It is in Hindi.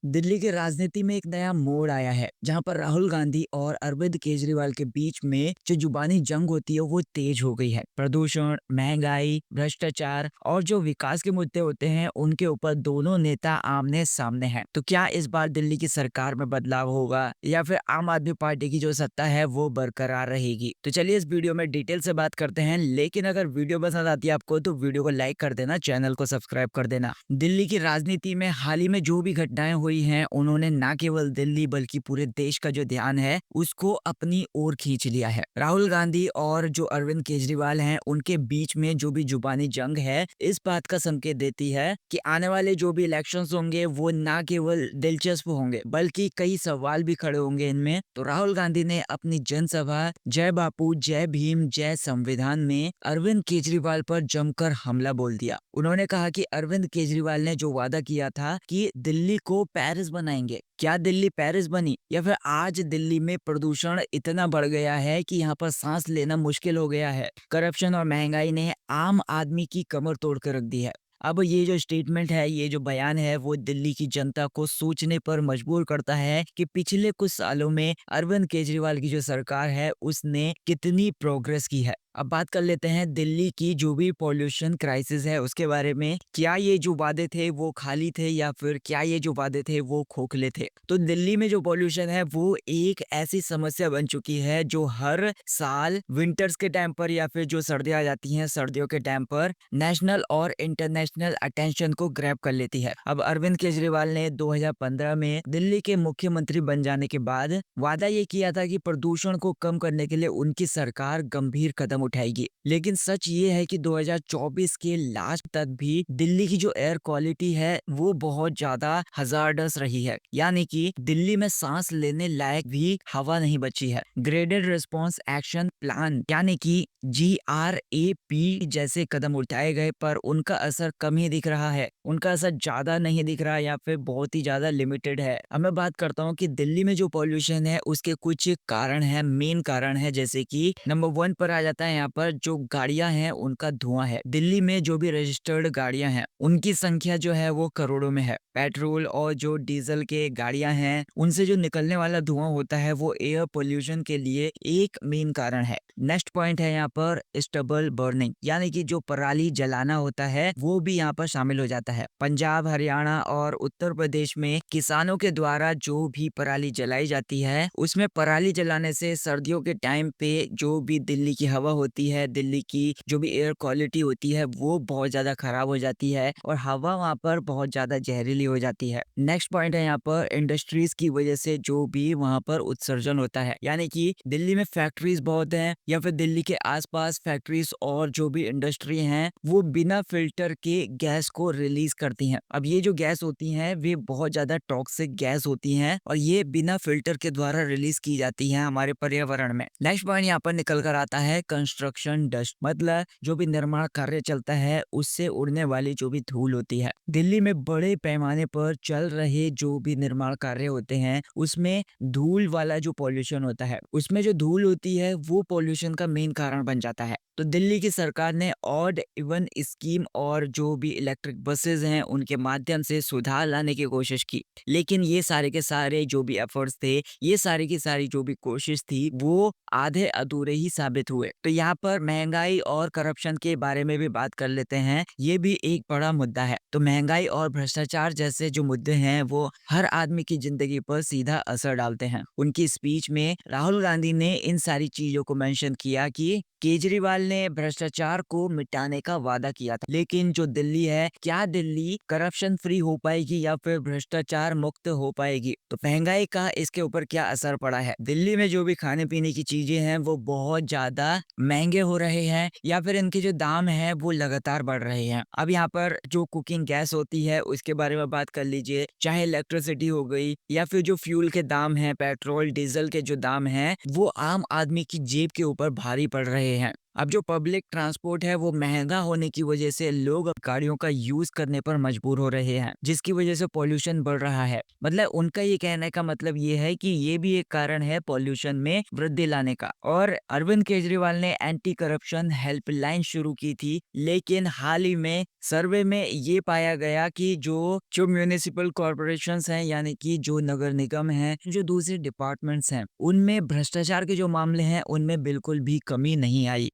दिल्ली की राजनीति में एक नया मोड़ आया है जहां पर राहुल गांधी और अरविंद केजरीवाल के बीच में जो जुबानी जंग होती है वो तेज हो गई है। प्रदूषण, महंगाई, भ्रष्टाचार और जो विकास के मुद्दे होते हैं उनके ऊपर दोनों नेता आमने सामने हैं। तो क्या इस बार दिल्ली की सरकार में बदलाव होगा या फिर आम आदमी पार्टी की जो सत्ता है वो बरकरार रहेगी? तो चलिए इस वीडियो में डिटेल से बात करते हैं, लेकिन अगर वीडियो पसंद आती है आपको तो वीडियो को लाइक कर देना, चैनल को सब्सक्राइब कर देना। दिल्ली की राजनीति में हाल ही में जो भी घटनाएं हुई हैं उन्होंने ना केवल दिल्ली बल्कि पूरे देश का जो ध्यान है उसको अपनी ओर खींच लिया है। राहुल गांधी और जो अरविंद केजरीवाल हैं उनके बीच में जो भी जुबानी जंग है इस बात का संकेत देती है कि आने वाले जो भी इलेक्शंस होंगे वो ना केवल दिलचस्प होंगे बल्कि कई सवाल भी खड़े होंगे इनमें। तो राहुल गांधी ने अपनी जनसभा जय बापू जय भीम जय संविधान में अरविंद केजरीवाल पर जमकर हमला बोल दिया। उन्होंने कहा कि अरविंद केजरीवाल ने जो वादा किया था कि दिल्ली को पेरिस बनाएंगे, क्या दिल्ली पेरिस बनी? या फिर आज दिल्ली में प्रदूषण इतना बढ़ गया है कि यहाँ पर सांस लेना मुश्किल हो गया है। करप्शन और महंगाई ने आम आदमी की कमर तोड़ कर रख दी है। अब ये जो स्टेटमेंट है, ये जो बयान है वो दिल्ली की जनता को सोचने पर मजबूर करता है कि पिछले कुछ सालों में अरविंद केजरीवाल की जो सरकार है उसने कितनी प्रोग्रेस की है। अब बात कर लेते हैं दिल्ली की जो भी पॉल्यूशन क्राइसिस है उसके बारे में। क्या ये जो वादे थे वो खाली थे या फिर क्या ये जो वादे थे वो खोखले थे? तो दिल्ली में जो पॉल्यूशन है वो एक ऐसी समस्या बन चुकी है जो हर साल विंटर्स के टाइम पर या फिर जो सर्दियां आ जाती हैं सर्दियों के टाइम पर नेशनल और इंटरनेशनल अटेंशन को ग्रैब कर लेती है। अब अरविंद केजरीवाल ने 2015 में दिल्ली के मुख्यमंत्री बन जाने के बाद वादा ये किया था कि प्रदूषण को कम करने के लिए उनकी सरकार गंभीर कदम उठाएगी, लेकिन सच ये है कि 2024 के लास्ट तक भी दिल्ली की जो एयर क्वालिटी है वो बहुत ज्यादा हजार्डस रही है, यानी कि दिल्ली में सांस लेने लायक भी हवा नहीं बची है। ग्रेडेड रिस्पॉन्स एक्शन प्लान यानी कि GRAP जैसे कदम उठाए गए पर उनका असर कम ही दिख रहा है, उनका असर ज्यादा नहीं दिख रहा या फिर बहुत ही ज्यादा लिमिटेड है। अब मैं बात करता हूँ कि दिल्ली में जो पॉल्यूशन है उसके कुछ कारण है, मेन कारण है, जैसे कि नंबर 1 पर आ जाता है यहाँ पर जो गाड़ियां हैं उनका धुआं है। दिल्ली में जो भी रजिस्टर्ड गाड़ियां हैं उनकी संख्या जो है वो करोड़ों में है। पेट्रोल और जो डीजल के गाड़ियां हैं उनसे जो निकलने वाला धुआं होता है वो एयर पोल्यूशन के लिए एक मेन कारण है। नेक्स्ट पॉइंट है यहाँ पर स्टबल बर्निंग, यानी कि जो पराली जलाना होता है वो भी यहाँ पर शामिल हो जाता है। पंजाब, हरियाणा और उत्तर प्रदेश में किसानों के द्वारा जो भी पराली जलाई जाती है उसमें पराली जलाने से सर्दियों के टाइम पे जो भी दिल्ली की हवा होती है, दिल्ली की जो भी एयर क्वालिटी होती है वो बहुत ज्यादा खराब हो जाती है और हवा वहाँ पर बहुत ज्यादा जहरीली हो जाती है। नेक्स्ट पॉइंट है यहाँ पर इंडस्ट्रीज की वजह से जो भी वहाँ पर उत्सर्जन होता है, यानी कि दिल्ली में फैक्ट्रीज बहुत हैं या फिर दिल्ली के आसपास फैक्ट्रीज और जो भी इंडस्ट्री हैं वो बिना फिल्टर के गैस को रिलीज करती हैं। अब ये जो गैस होती हैं वे बहुत ज्यादा टॉक्सिक गैस होती हैं और ये बिना फिल्टर के द्वारा रिलीज की जाती हैं हमारे पर्यावरण में। नेक्स्ट पॉइंट यहाँ पर निकल कर आता है कंस्ट्रक्शन डस्ट, मतलब जो भी निर्माण कार्य चलता है उससे उड़ने वाली जो भी धूल होती है। दिल्ली में बड़े पैमाने पर चल रहे जो भी निर्माण कार्य होते हैं उसमें धूल वाला जो पॉल्यूशन होता है, उसमें जो धूल होती है वो पॉल्यूशन का मेन कारण बन जाता है। तो दिल्ली की सरकार ने ऑड इवन स्कीम और जो भी इलेक्ट्रिक बसेस हैं उनके माध्यम से सुधार लाने की कोशिश की, लेकिन ये सारे के सारे जो भी एफर्ट्स थे, ये सारी की सारी जो भी कोशिश थी वो आधे अधूरे ही साबित हुए। तो यहाँ पर महंगाई और करप्शन के बारे में भी बात कर लेते हैं, ये भी एक बड़ा मुद्दा है। तो महंगाई और भ्रष्टाचार जैसे जो मुद्दे हैं वो हर आदमी की जिंदगी पर सीधा असर डालते हैं। उनकी स्पीच में राहुल गांधी ने इन सारी चीजों को मेंशन किया कि केजरीवाल ने भ्रष्टाचार को मिटाने का वादा किया था, लेकिन जो दिल्ली है, क्या दिल्ली करप्शन फ्री हो पाएगी या फिर भ्रष्टाचार मुक्त हो पाएगी? तो महंगाई का इसके ऊपर क्या असर पड़ा है? दिल्ली में जो भी खाने पीने की चीजें हैं वो बहुत ज्यादा महंगे हो रहे हैं या फिर इनके जो दाम है वो लगातार बढ़ रहे हैं। अब यहाँ पर जो कुकिंग गैस होती है उसके बारे में बात कर लीजिए, चाहे इलेक्ट्रिसिटी हो गई या फिर जो फ्यूल के दाम हैं, पेट्रोल डीजल के जो दाम हैं वो आम आदमी की जेब के ऊपर भारी पड़ रहे हैं। अब जो पब्लिक ट्रांसपोर्ट है वो महंगा होने की वजह से लोग अब गाड़ियों का यूज करने पर मजबूर हो रहे हैं, जिसकी वजह से पॉल्यूशन बढ़ रहा है। मतलब उनका ये कहने का मतलब ये है कि ये भी एक कारण है पॉल्यूशन में वृद्धि लाने का। और अरविंद केजरीवाल ने एंटी करप्शन हेल्पलाइन शुरू की थी, लेकिन हाल ही में सर्वे में ये पाया गया कि जो जो म्यूनिसिपल कॉरपोरेशंस हैं, यानी कि जो नगर निगम हैं, जो दूसरे डिपार्टमेंट्स हैं, उनमें भ्रष्टाचार के जो मामले हैं उनमें बिल्कुल भी कमी नहीं आई।